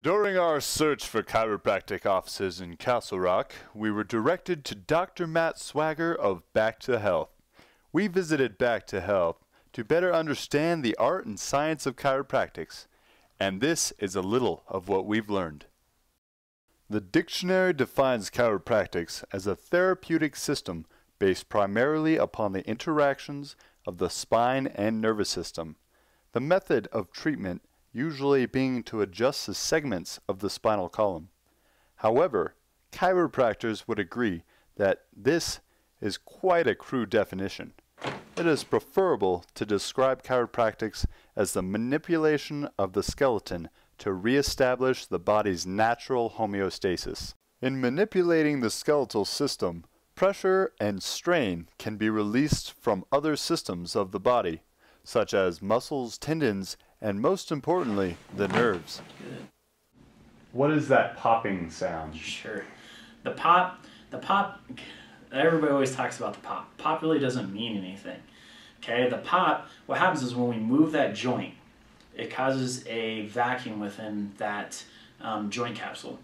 During our search for chiropractic offices in Castle Rock, we were directed to Dr. Matt Swagger of Back to Health. We visited Back to Health to better understand the art and science of chiropractics, and this is a little of what we've learned. The dictionary defines chiropractics as a therapeutic system based primarily upon the interactions of the spine and nervous system. The method of treatment usually being to adjust the segments of the spinal column. However, chiropractors would agree that this is quite a crude definition. It is preferable to describe chiropractics as the manipulation of the skeleton to reestablish the body's natural homeostasis. In manipulating the skeletal system, pressure and strain can be released from other systems of the body, such as muscles, tendons, and most importantly, the nerves. Good. What is that popping sound? Sure. The pop, everybody always talks about the pop. Pop really doesn't mean anything. Okay, the pop, what happens is when we move that joint, it causes a vacuum within that joint capsule.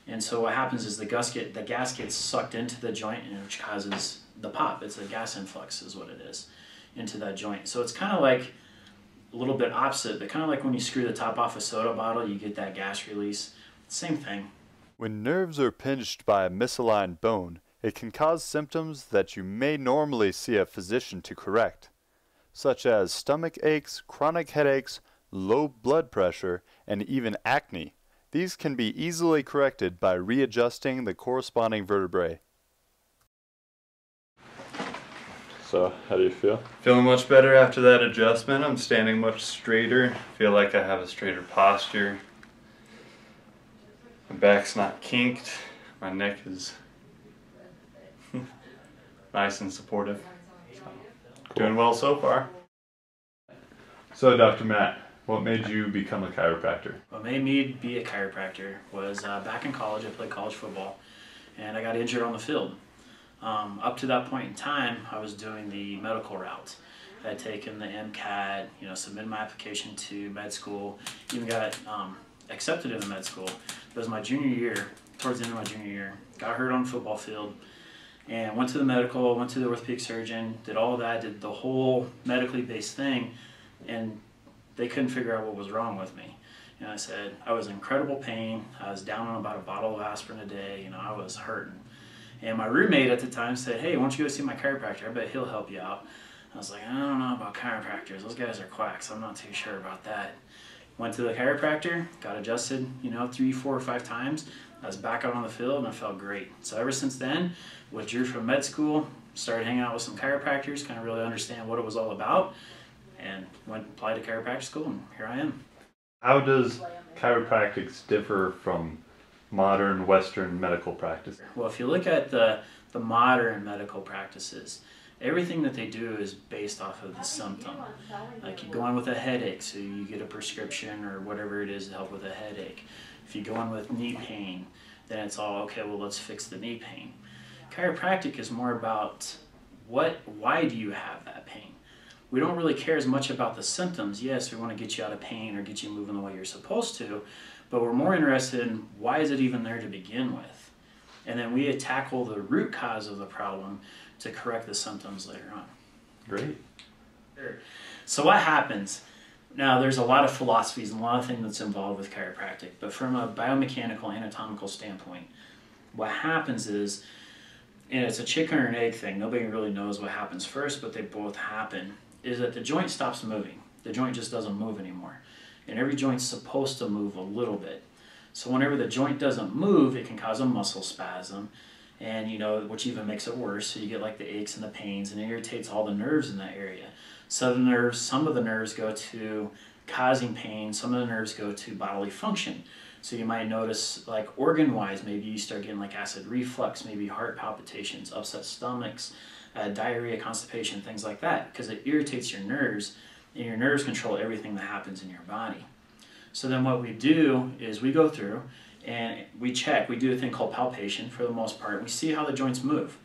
And so what happens is the gas gets sucked into the joint, which causes the pop. It's a gas influx is what it is into that joint. So it's kind of like a little bit opposite, but kind of like when you screw the top off a soda bottle, you get that gas release. Same thing. When nerves are pinched by a misaligned bone, it can cause symptoms that you may normally see a physician to correct, such as stomach aches, chronic headaches, low blood pressure, and even acne. These can be easily corrected by readjusting the corresponding vertebrae. So, how do you feel? Feeling much better after that adjustment. I'm standing much straighter. Feel like I have a straighter posture. My back's not kinked. My neck is nice and supportive. Cool. Doing well so far. So, Dr. Matt, what made you become a chiropractor? What made me be a chiropractor was back in college, I played college football, and I got injured on the field. Up to that point in time, I was doing the medical route. I had taken the MCAT, submitted my application to med school, even got accepted into med school. It was my junior year, towards the end of my junior year. Got hurt on the football field and went to the medical, went to the orthopedic surgeon, did all of that, did the whole medically based thing, and they couldn't figure out what was wrong with me. And I said, I was in incredible pain. I was down on about a bottle of aspirin a day. I was hurting. And my roommate at the time said, hey, why don't you go see my chiropractor? I bet he'll help you out. I was like, I don't know about chiropractors. Those guys are quacks. I'm not too sure about that. Went to the chiropractor, got adjusted, 3, 4, or 5 times. I was back out on the field and I felt great. So ever since then, withdrew from med school, started hanging out with some chiropractors, kind of really understand what it was all about, and applied to chiropractic school, and here I am. How does chiropractics differ from modern Western medical practice? Well, if you look at the modern medical practices, everything that they do is based off of the symptom. Like you go in with a headache, so you get a prescription or whatever it is to help with a headache. If you go in with knee pain, then it's all, okay, well, let's fix the knee pain. Chiropractic is more about why do you have that pain? We don't really care as much about the symptoms. Yes, we want to get you out of pain or get you moving the way you're supposed to, but we're more interested in why is it even there to begin with? And then we tackle the root cause of the problem to correct the symptoms later on. Great. So what happens? Now, there's a lot of philosophies and a lot of things that's involved with chiropractic, but from a biomechanical, anatomical standpoint, what happens is, and it's a chicken or an egg thing, nobody really knows what happens first, but they both happen, is that the joint stops moving. The joint just doesn't move anymore. And every joint's supposed to move a little bit. So whenever the joint doesn't move, it can cause a muscle spasm, and which even makes it worse. So you get like the aches and the pains, and it irritates all the nerves in that area. Some of the nerves go to causing pain, some of the nerves go to bodily function. So you might notice, like organ-wise, maybe you start getting like acid reflux, maybe heart palpitations, upset stomachs, diarrhea, constipation, things like that, because it irritates your nerves, and your nerves control everything that happens in your body. So then what we do is we go through and we check. We do a thing called palpation for the most part. We see how the joints move.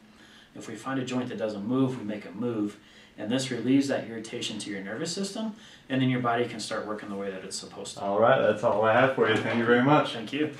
If we find a joint that doesn't move, we make it move. And this relieves that irritation to your nervous system, and then your body can start working the way that it's supposed to. All right, that's all I have for you. Thank you very much. Thank you.